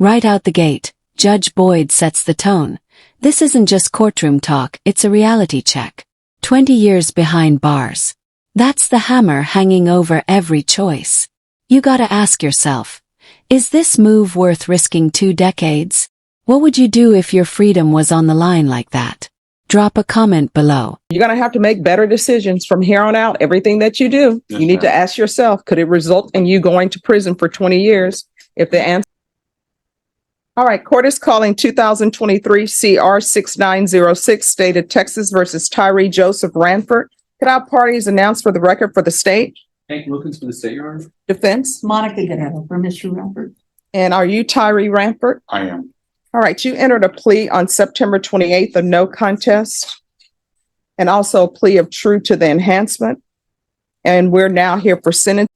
Right out the gate, Judge Boyd sets the tone. This isn't just courtroom talk, it's a reality check. 20 years behind bars. That's the hammer hanging over every choice. You gotta ask yourself, is this move worth risking 2 decades? What would you do if your freedom was on the line like that? Drop a comment below. You're going to have to make better decisions from here on out. Everything that you do, you need to ask yourself, could it result in you going to prison for 20 years? If the answer. All right, court is calling 2023 CR 6906, State of Texas versus Tyree Joseph Ranford. Could our parties announce for the record for the state? Hank Wilkins for the state, Your Honor. Defense? Monica Guerrero for Mr. Ranford. And are you Tyree Ranford? I am. All right, you entered a plea on September 28th of no contest and also a plea of true to the enhancement. And we're now here for sentence.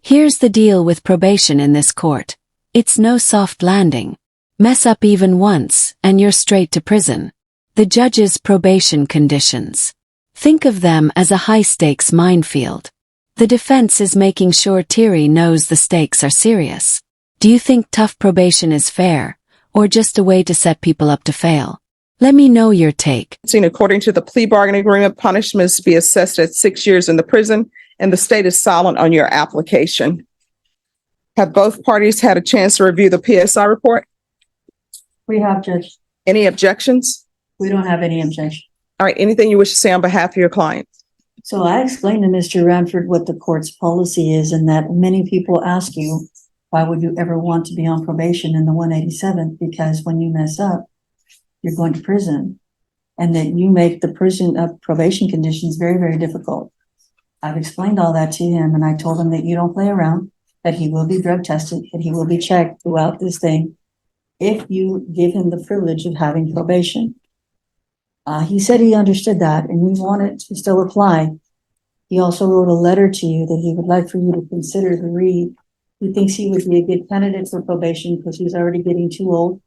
Here's the deal with probation in this court. It's no soft landing. Mess up even once, and you're straight to prison. The judge's probation conditions. Think of them as a high-stakes minefield. The defense is making sure Thierry knows the stakes are serious. Do you think tough probation is fair, or just a way to set people up to fail? Let me know your take. According to the plea bargaining agreement, punishments be assessed at 6 years in the prison, and the state is silent on your application. Have both parties had a chance to review the PSI report? We have, Judge. Any objections? We don't have any objection. All right, anything you wish to say on behalf of your client? So I explained to Mr. Ranford what the court's policy is, and that many people ask you, why would you ever want to be on probation in the 187th? Because when you mess up, you're going to prison, and that you make the probation conditions very, very difficult. I've explained all that to him, and I told him that you don't play around, that he will be drug tested, that he will be checked throughout this thing if you give him the privilege of having probation. He said he understood that, and he wanted to still apply. He also wrote a letter to you that he would like for you to consider to read. He thinks he would be a good candidate for probation because he's already getting too old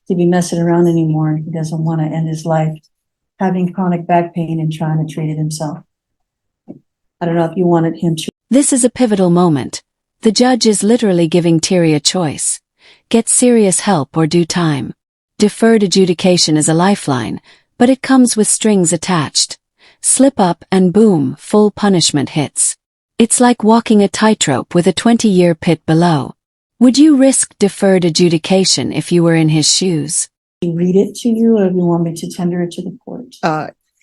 to be messing around anymore, and he doesn't want to end his life having chronic back pain and trying to treat it himself. I don't know if you wanted him to. This is a pivotal moment. The judge is literally giving Thierry a choice. Get serious help or do time. Deferred adjudication is a lifeline, but it comes with strings attached. Slip up and boom, full punishment hits. It's like walking a tightrope with a 20-year pit below. Would you risk deferred adjudication if you were in his shoes? Read it to you, or if you want me to tender it to the court?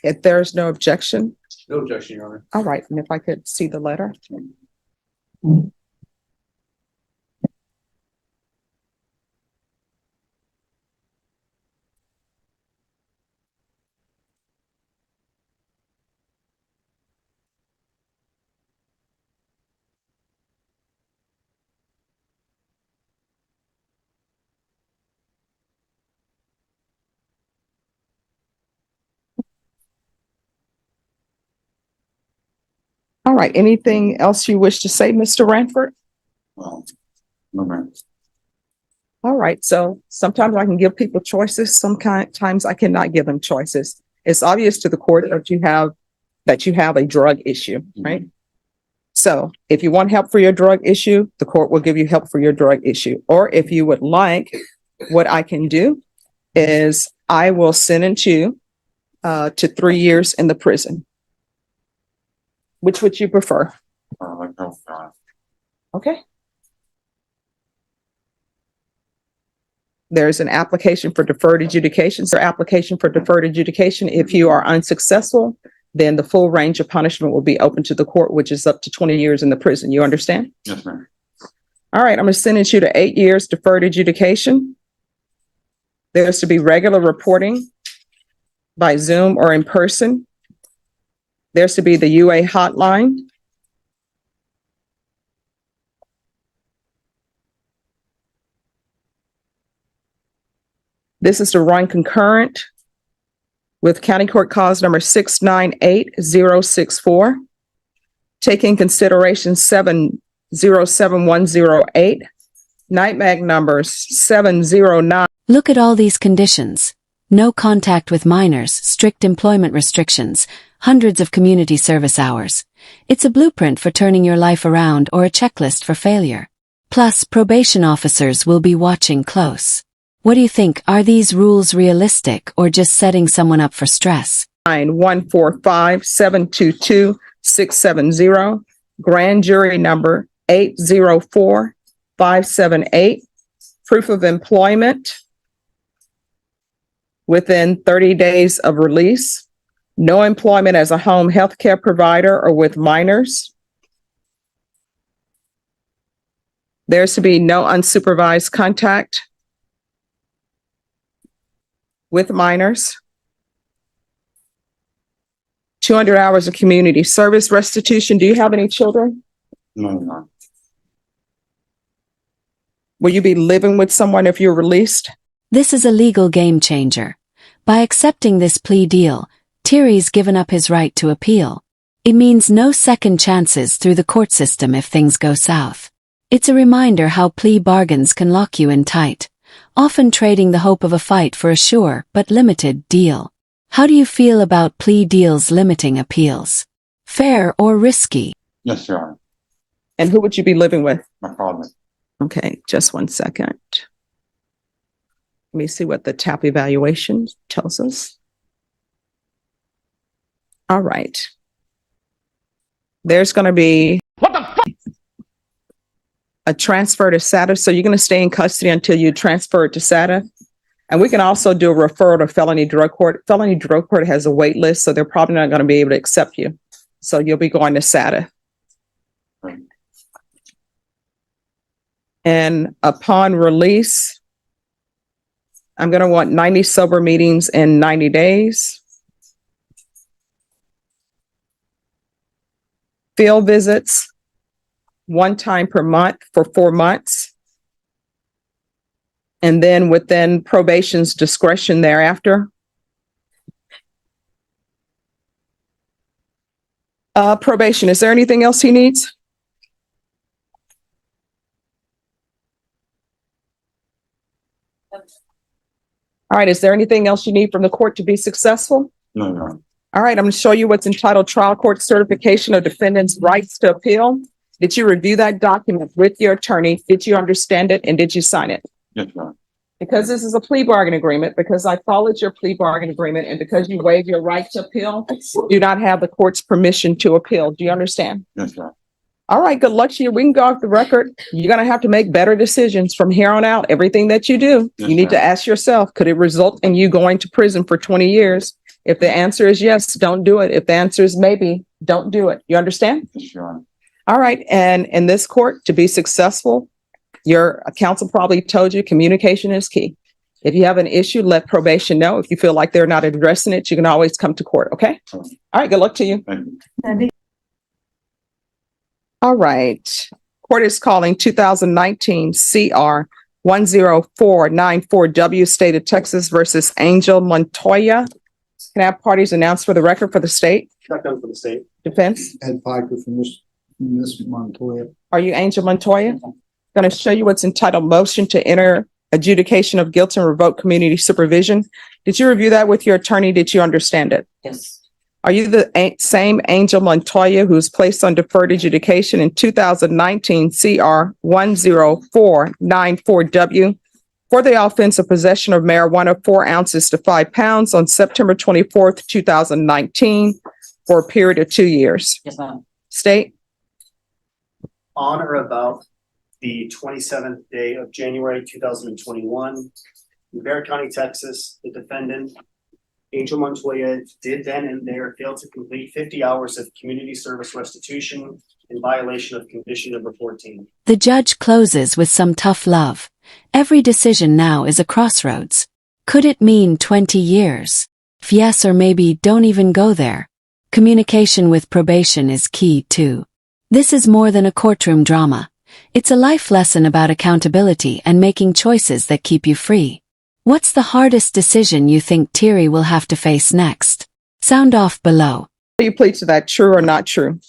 If there's no objection. No objection, Your Honor. All right, and if I could see the letter. All right, anything else you wish to say, Mr. Ranford? Well, no, ma'am. All right, so sometimes I can give people choices, sometimes I cannot give them choices. It's obvious to the court that you have a drug issue, right? So if you want help for your drug issue, the court will give you help for your drug issue. Or if you would like, what I can do is I will sentence you to 3 years in the prison. Which would you prefer? Okay. There's an application for deferred adjudication. So application for deferred adjudication, if you are unsuccessful, then the full range of punishment will be open to the court, which is up to 20 years in the prison. You understand? Yes, ma'am. All right, I'm going to sentence you to 8 years deferred adjudication. There's to be regular reporting by Zoom or in person. There's to be the UA hotline. This is to run concurrent with County Court Cause number 698064. Taking consideration 707108, night mag numbers 709. Look at all these conditions. No contact with minors, strict employment restrictions, hundreds of community service hours. It's a blueprint for turning your life around or a checklist for failure. Plus, probation officers will be watching close. What do you think? Are these rules realistic or just setting someone up for stress? 145-722-670, grand jury number 804578, proof of employment within 30 days of release, no employment as a home health care provider or with minors. There's to be no unsupervised contact with minors. 200 hours of community service restitution. Do you have any children? No, Your Honor. Will you be living with someone if you're released? This is a legal game changer. By accepting this plea deal, Thierry's given up his right to appeal. It means no second chances through the court system if things go south. It's a reminder how plea bargains can lock you in tight, often trading the hope of a fight for a sure but limited deal. How do you feel about plea deals limiting appeals? Fair or risky? Yes, Your Honor. And who would you be living with? My father. Okay, just one second. Let me see what the TAP evaluation tells us. All right. There's going to be a transfer to SATA. So you're going to stay in custody until you transfer it to SATA. And we can also do a referral to felony drug court. Felony drug court has a wait list, so they're probably not going to be able to accept you. So you'll be going to SATA. Right. And upon release, I'm going to want 90 sober meetings in 90 days. Field visits, 1 time per month for 4 months. And then within probation's discretion thereafter. Probation, is there anything else he needs? All right, is there anything else you need from the court to be successful? No, Your Honor. All right, I'm going to show you what's entitled Trial Court Certification of Defendant's Rights to Appeal. Did you review that document with your attorney? Did you understand it and did you sign it? Yes, Your Honor. Because this is a plea bargain agreement, because I followed your plea bargain agreement, and because you waive your right to appeal, do not have the court's permission to appeal. Do you understand? Yes, Your Honor. All right, good luck to you. We can go off the record. You're going to have to make better decisions from here on out. Everything that you do, Yes, you need to ma'am. ask yourself, could it result in you going to prison for 20 years? If the answer is yes, don't do it. If the answer is maybe, don't do it. You understand? Yes, Your Honor. All right. And in this court, to be successful, your counsel probably told you communication is key. If you have an issue, let probation know. If you feel like they're not addressing it, you can always come to court. Okay. All right. Good luck to you. Thank you. All right. Court is calling 2019 CR 10494W, State of Texas versus Angel Montoya. Can I have parties announced for the record for the state Shotgun for the state. defense? Ed Piker from Miss Montoya. Are you Angel Montoya? Going to show you what's entitled Motion to Enter Adjudication of Guilt and Revoke Community Supervision. Did you review that with your attorney? Did you understand it? Yes. Are you the same Angel Montoya who was placed on deferred adjudication in 2019 CR 10494W for the offense of possession of marijuana 4 ounces to 5 pounds on September 24th, 2019 for a period of 2 years? Yes, ma'am. State? On or about the 27th day of January 2021, in Bear County, Texas, the defendant, Angel Montoya, did then and there fail to complete 50 hours of community service restitution in violation of condition number 14. The judge closes with some tough love. Every decision now is a crossroads. Could it mean 20 years? If yes, or maybe don't even go there. Communication with probation is key too. This is more than a courtroom drama. It's a life lesson about accountability and making choices that keep you free. What's the hardest decision you think Thierry will have to face next? Sound off below. Do you plead to that, true or not true?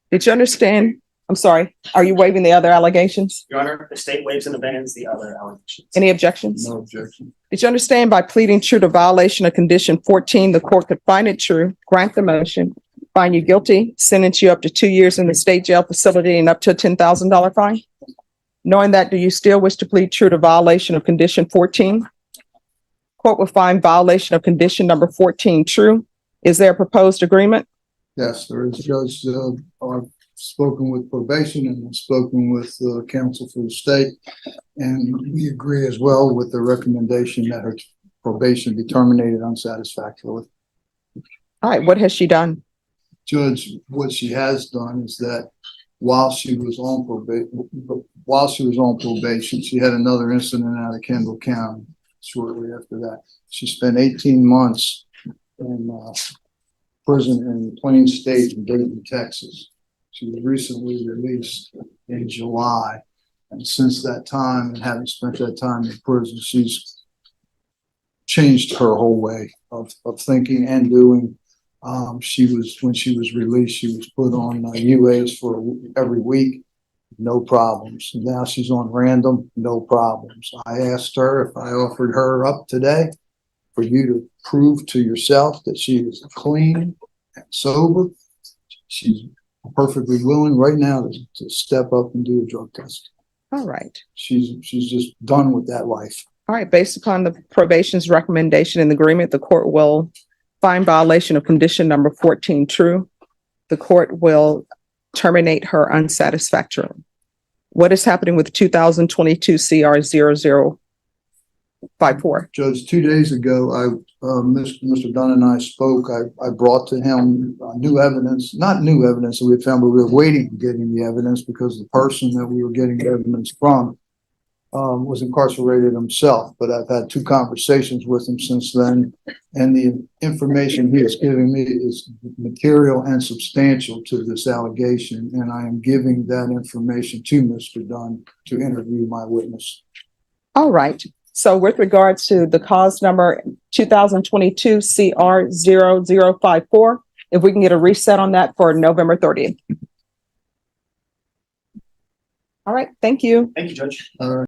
Did you understand? I'm sorry. Are you waiving the other allegations? Your Honor, the state waives and abandons the other allegations. Any objections? No objection. Did you understand by pleading true to violation of condition 14, the court could find it true, grant the motion, find you guilty, sentence you up to 2 years in the state jail facility and up to a $10,000 fine. Knowing that, do you still wish to plead true to violation of condition 14? Court will find violation of condition number 14 true. Is there a proposed agreement? Yes, there is, Judge. I've spoken with probation and I've spoken with counsel for the state. And we agree as well with the recommendation that her probation be terminated unsatisfactorily. All right, what has she done? Judge, what she has done is that while she was on probation, she had another incident out of Kendall County shortly after that. She spent 18 months in prison in Plains State in Dayton, Texas. She was recently released in July. And since that time, and having spent that time in prison, she's changed her whole way of thinking and doing. When she was released, she was put on UAs for every week, no problems. Now she's on random, no problems. I asked her if I offered her up today for you to prove to yourself that she is clean and sober. She's perfectly willing right now to step up and do a drug test. All right. She's just done with that life. All right, based upon the probation's recommendation and agreement, the court will find violation of condition number 14 true. The court will terminate her unsatisfactorily. What is happening with 2022 CR 0054? Judge, 2 days ago, Mr. Dunn and I spoke. I brought to him new evidence, not new evidence that we had found, but we were waiting for getting the evidence because the person that we were getting the evidence from was incarcerated himself. But I've had 2 conversations with him since then, and the information he is giving me is material and substantial to this allegation, and I am giving that information to Mr. Dunn to interview my witness. All right. So with regards to the cause number 2022 CR 0054, if we can get a reset on that for November 30th. All right. Thank you. Thank you, Judge.